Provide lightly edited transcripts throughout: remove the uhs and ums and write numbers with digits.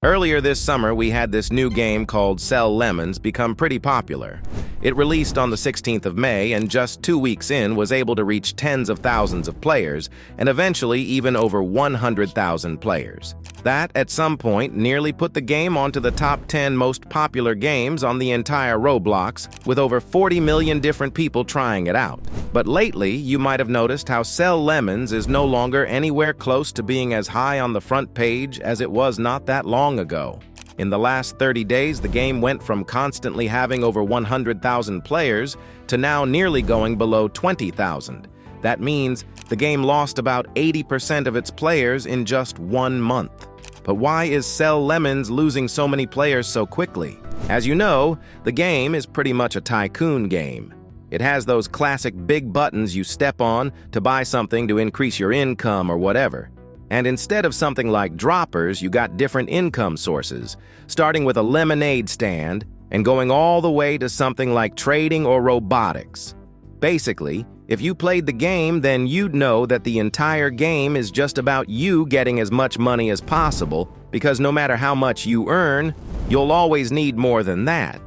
Earlier this summer, we had this new game called Sell Lemons become pretty popular. It released on the 16th of May and just 2 weeks in was able to reach tens of thousands of players and eventually even over 100,000 players. That, at some point, nearly put the game onto the top 10 most popular games on the entire Roblox, with over 40 million different people trying it out. But lately, you might have noticed how Sell Lemons is no longer anywhere close to being as high on the front page as it was not that long ago. In the last 30 days, the game went from constantly having over 100,000 players to now nearly going below 20,000. That means the game lost about 80% of its players in just 1 month. But why is Sell Lemons losing so many players so quickly? As you know, the game is pretty much a tycoon game. It has those classic big buttons you step on to buy something to increase your income or whatever. And instead of something like droppers, you got different income sources, starting with a lemonade stand and going all the way to something like trading or robotics. Basically, if you played the game, then you'd know that the entire game is just about you getting as much money as possible, because no matter how much you earn, you'll always need more than that.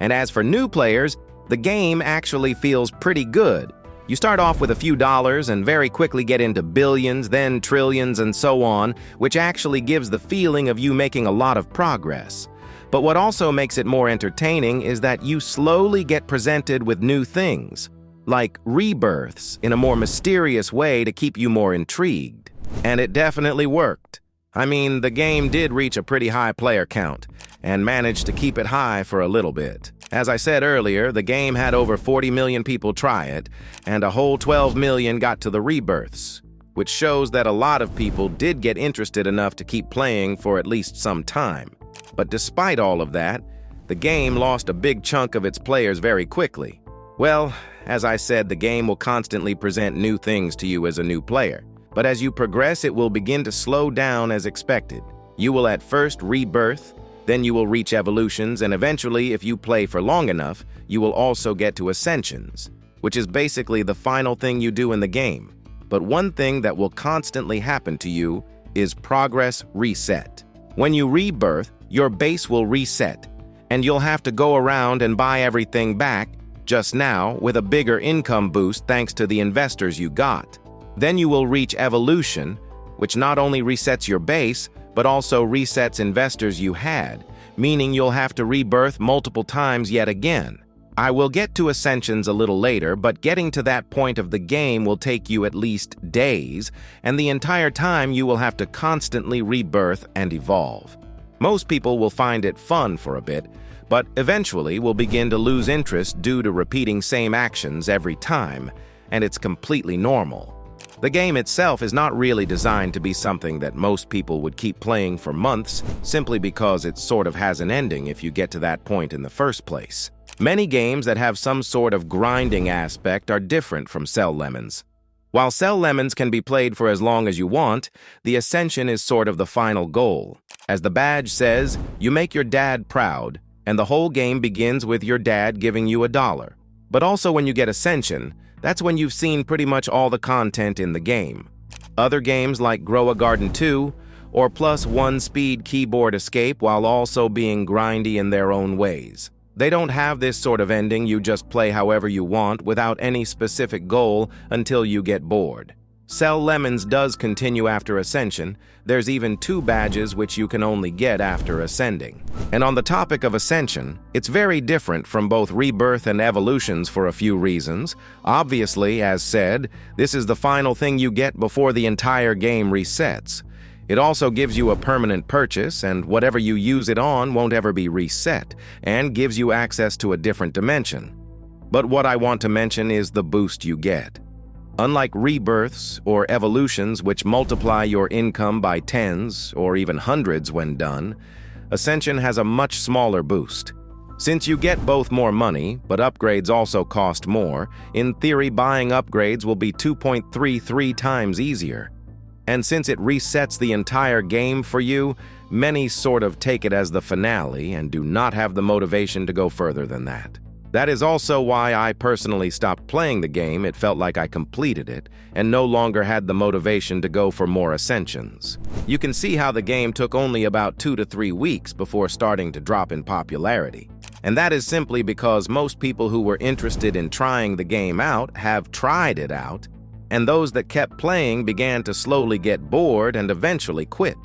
And as for new players, the game actually feels pretty good. You start off with a few dollars and very quickly get into billions, then trillions, and so on, which actually gives the feeling of you making a lot of progress. But what also makes it more entertaining is that you slowly get presented with new things, like rebirths, in a more mysterious way to keep you more intrigued. And it definitely worked. I mean, the game did reach a pretty high player count, and managed to keep it high for a little bit. As I said earlier, the game had over 40 million people try it, and a whole 12 million got to the rebirths, which shows that a lot of people did get interested enough to keep playing for at least some time. But despite all of that, the game lost a big chunk of its players very quickly. Well, as I said, the game will constantly present new things to you as a new player. But as you progress, it will begin to slow down as expected. You will at first rebirth, then you will reach evolutions, and eventually, if you play for long enough, you will also get to ascensions, which is basically the final thing you do in the game. But one thing that will constantly happen to you is progress reset. When you rebirth, your base will reset, and you'll have to go around and buy everything back, just now, with a bigger income boost thanks to the investors you got. Then you will reach evolution, which not only resets your base, but also resets investors you had, meaning you'll have to rebirth multiple times yet again. I will get to ascensions a little later, but getting to that point of the game will take you at least days, and the entire time you will have to constantly rebirth and evolve. Most people will find it fun for a bit, but eventually will begin to lose interest due to repeating same actions every time, and it's completely normal. The game itself is not really designed to be something that most people would keep playing for months, simply because it sort of has an ending if you get to that point in the first place. Many games that have some sort of grinding aspect are different from Sell Lemons. While Sell Lemons can be played for as long as you want, the Ascension is sort of the final goal. As the badge says, you make your dad proud, and the whole game begins with your dad giving you $1. But also when you get Ascension, that's when you've seen pretty much all the content in the game. Other games like Grow a Garden 2 or +1 speed keyboard escape while also being grindy in their own ways. They don't have this sort of ending you just play however you want without any specific goal until you get bored. Sell Lemons does continue after Ascension. There's even 2 badges which you can only get after ascending. And on the topic of Ascension, it's very different from both Rebirth and Evolutions for a few reasons. Obviously, as said, this is the final thing you get before the entire game resets. It also gives you a permanent purchase, and whatever you use it on won't ever be reset, and gives you access to a different dimension. But what I want to mention is the boost you get. Unlike rebirths or evolutions which multiply your income by tens or even hundreds when done, Ascension has a much smaller boost. Since you get both more money, but upgrades also cost more, in theory buying upgrades will be 2.33 times easier. And since it resets the entire game for you, many sort of take it as the finale and do not have the motivation to go further than that. That is also why I personally stopped playing the game. It felt like I completed it and no longer had the motivation to go for more ascensions. You can see how the game took only about 2 to 3 weeks before starting to drop in popularity. And that is simply because most people who were interested in trying the game out have tried it out, and those that kept playing began to slowly get bored and eventually quit.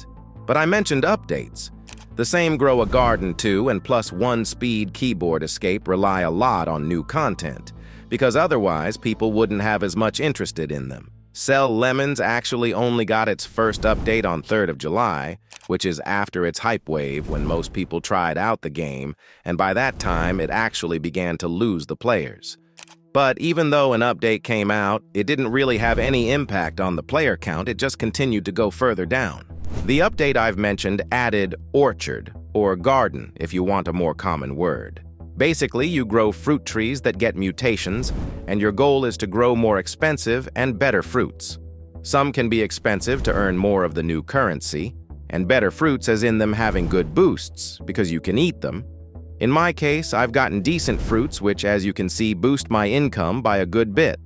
But I mentioned updates. The same Grow a Garden 2 and +1 speed keyboard escape rely a lot on new content, because otherwise people wouldn't have as much interested in them. Sell Lemons actually only got its first update on 3rd of July, which is after its hype wave when most people tried out the game, and by that time it actually began to lose the players. But even though an update came out, it didn't really have any impact on the player count. It just continued to go further down. The update I've mentioned added orchard, or garden if you want a more common word. Basically, you grow fruit trees that get mutations, and your goal is to grow more expensive and better fruits. Some can be expensive to earn more of the new currency, and better fruits as in them having good boosts, because you can eat them. In my case, I've gotten decent fruits which, as you can see, boost my income by a good bit.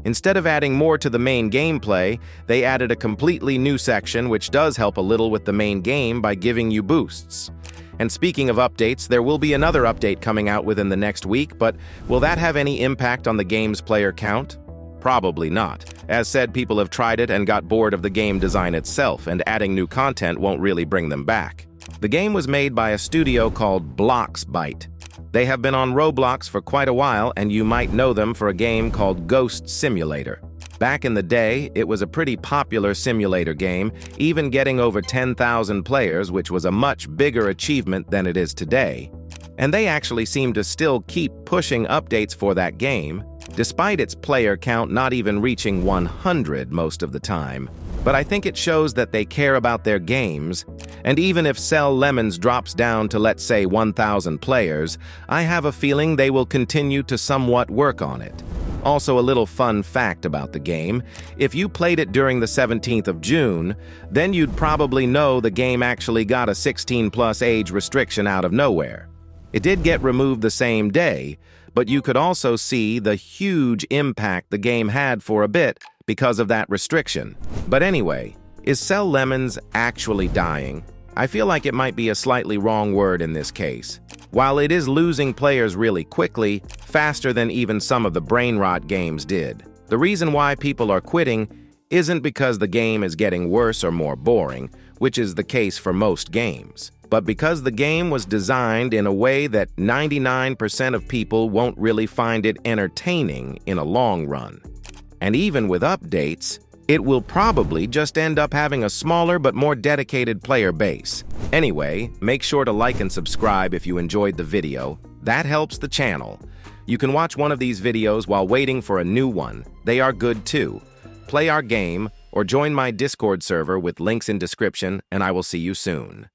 Instead of adding more to the main gameplay, they added a completely new section which does help a little with the main game by giving you boosts. And speaking of updates, there will be another update coming out within the next week, but will that have any impact on the game's player count? Probably not. As said, people have tried it and got bored of the game design itself, and adding new content won't really bring them back. The game was made by a studio called Bloxbyte. They have been on Roblox for quite a while, and you might know them for a game called Ghost Simulator. Back in the day, it was a pretty popular simulator game, even getting over 10,000 players, which was a much bigger achievement than it is today. And they actually seem to still keep pushing updates for that game, despite its player count not even reaching 100 most of the time. But I think it shows that they care about their games, and even if Sell Lemons drops down to, let's say, 1,000 players, I have a feeling they will continue to somewhat work on it. Also, a little fun fact about the game: if you played it during the 17th of June, then you'd probably know the game actually got a 16+ age restriction out of nowhere. It did get removed the same day, but you could also see the huge impact the game had for a bit because of that restriction. But anyway, is Sell Lemons actually dying? I feel like it might be a slightly wrong word in this case. While it is losing players really quickly, faster than even some of the brain rot games did, the reason why people are quitting isn't because the game is getting worse or more boring, which is the case for most games, but because the game was designed in a way that 99% of people won't really find it entertaining in a long run. And even with updates, it will probably just end up having a smaller but more dedicated player base. Anyway, make sure to like and subscribe if you enjoyed the video. That helps the channel. You can watch one of these videos while waiting for a new one. They are good too. Play our game or join my Discord server with links in description, and I will see you soon.